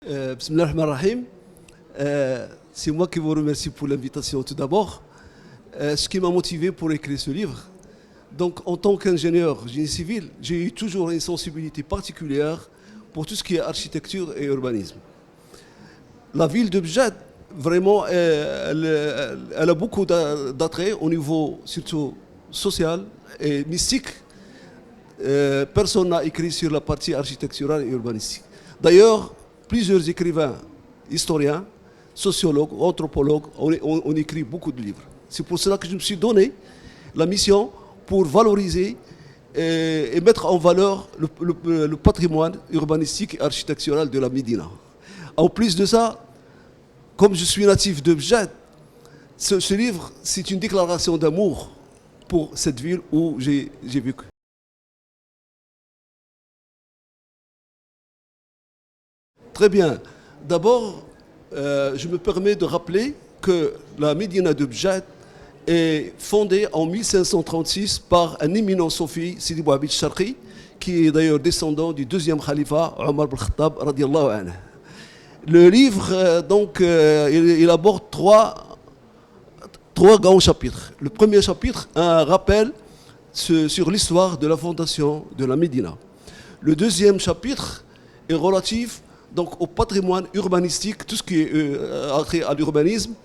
Bismillah ar-Rahman ar-Rahim. C'est moi qui vous remercie pour l'invitation tout d'abord. Ce qui m'a motivé pour écrire ce livre. Donc, en tant qu'ingénieur génie civil, j'ai eu toujours une sensibilité particulière pour tout ce qui est architecture et urbanisme. La ville de Bjad, vraiment, elle a beaucoup d'attrait au niveau surtout social et mystique. Personne n'a écrit sur la partie architecturale et urbanistique. D'ailleurs, plusieurs écrivains, historiens, sociologues, anthropologues ont écrit beaucoup de livres. C'est pour cela que je me suis donné la mission pour valoriser et mettre en valeur le patrimoine urbanistique et architectural de la Médina. En plus de ça, comme je suis natif de Bjad, ce livre, c'est une déclaration d'amour pour cette ville où j'ai vécu. Très bien. D'abord, je me permets de rappeler que la Médina de Bjad est fondée en 1536 par un éminent soufi, Sidi Bouhabid Sharqi, qui est d'ailleurs descendant du deuxième khalifa, Omar ibn Khattab, radiallahu anhu. Le livre, il aborde trois grands chapitres. Le premier chapitre, un rappel sur l'histoire de la fondation de la Médina. Le deuxième chapitre est relatif donc, au patrimoine urbanistique, tout ce qui est attrait à l'urbanisme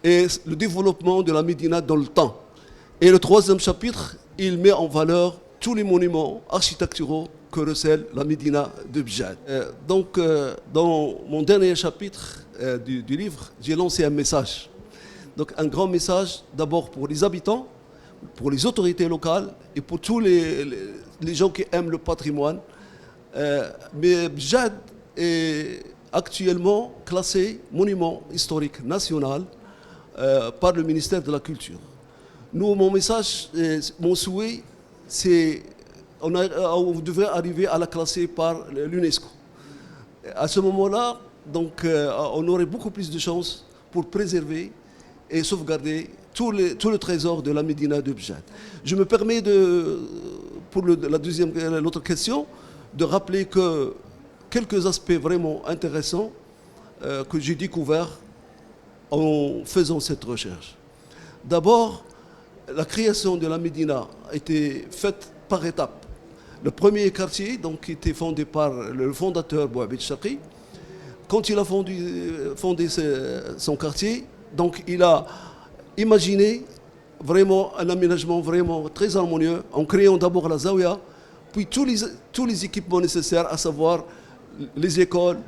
et le développement de la Médina dans le temps. Et le troisième chapitre, il met en valeur tous les monuments architecturaux que recèle la Médina de Bjad. Dans mon dernier chapitre du livre, j'ai lancé un message. Donc un grand message d'abord pour les habitants, pour les autorités locales et pour tous les gens qui aiment le patrimoine. Mais Bjad est actuellement classé monument historique national par le ministère de la Culture. Nous, mon message, mon souhait, c'est on devrait arriver à la classer par l'UNESCO. À ce moment-là, donc, on aurait beaucoup plus de chances pour préserver et sauvegarder tout le trésor de la Médina de Bjad. Je me permets pour l'autre question, de rappeler que quelques aspects vraiment intéressants que j'ai découverts en faisant cette recherche. D'abord, la création de la Médina a été faite par étapes. Le premier quartier, donc, était fondé par le fondateur Bouhabid Sharqi. Quand il a fondé son quartier, donc, il a imaginé vraiment un aménagement vraiment très harmonieux en créant d'abord la Zawiya, puis tous les équipements nécessaires, à savoir les écoles,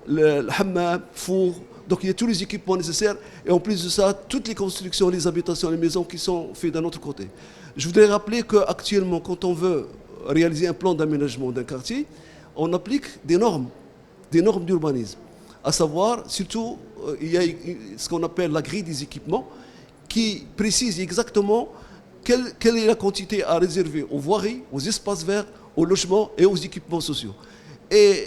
le hammam, four. Donc il y a tous les équipements nécessaires et en plus de ça, toutes les constructions, les habitations, les maisons qui sont faites d'un autre côté. Je voudrais rappeler qu'actuellement, quand on veut réaliser un plan d'aménagement d'un quartier, on applique des normes d'urbanisme. À savoir, surtout, il y a ce qu'on appelle la grille des équipements qui précise exactement quelle est la quantité à réserver aux voiries, aux espaces verts, aux logements et aux équipements sociaux. Et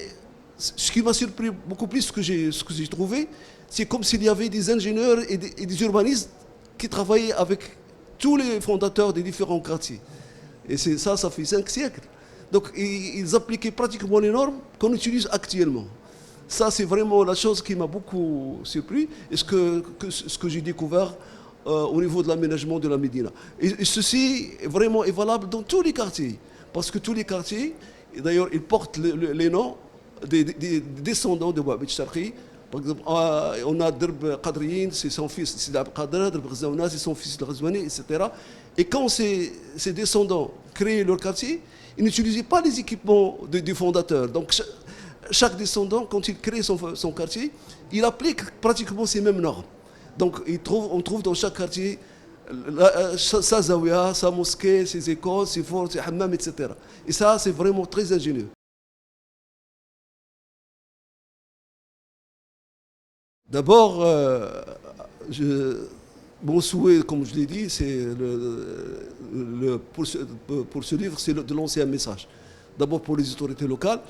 ce qui m'a surpris beaucoup plus que j'ai trouvé, c'est comme s'il y avait des ingénieurs et des urbanistes qui travaillaient avec tous les fondateurs des différents quartiers. Et ça fait 5 siècles. Donc ils appliquaient pratiquement les normes qu'on utilise actuellement. Ça, c'est vraiment la chose qui m'a beaucoup surpris et ce que j'ai découvert au niveau de l'aménagement de la Médina. Et ceci vraiment est valable dans tous les quartiers. Parce que tous les quartiers, d'ailleurs, ils portent les noms des descendants de Bouhabid Sharqi. Par exemple, on a Drb Qadriyin, c'est son fils Sidi Abd Qadr, Drb Ghazawna, c'est son fils Ghazwani, etc. Et quand ces descendants créaient leur quartier, ils n'utilisaient pas les équipements des fondateurs. Donc chaque descendant, quand il crée son quartier, il applique pratiquement ces mêmes normes. Donc on trouve dans chaque quartier sa zawiya, sa mosquée, ses écoles, ses forts, ses hammams, etc. Et ça, c'est vraiment très ingénieux. D'abord, mon souhait, comme je l'ai dit, c'est pour ce livre, c'est de lancer un message. D'abord pour les autorités locales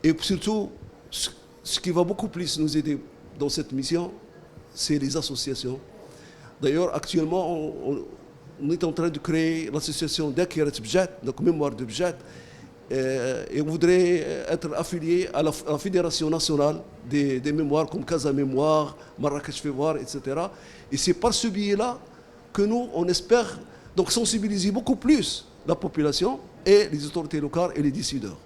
et surtout, ce qui va beaucoup plus nous aider dans cette mission, c'est les associations. D'ailleurs, actuellement, on est en train de créer l'association d'Akirat Bjad, donc Mémoire de Bjad. et on voudrait être affilié à la Fédération nationale des mémoires comme Casa Mémoire, Marrakech fait voir, etc. Et c'est par ce biais-là que nous, on espère donc sensibiliser beaucoup plus la population et les autorités locales et les décideurs.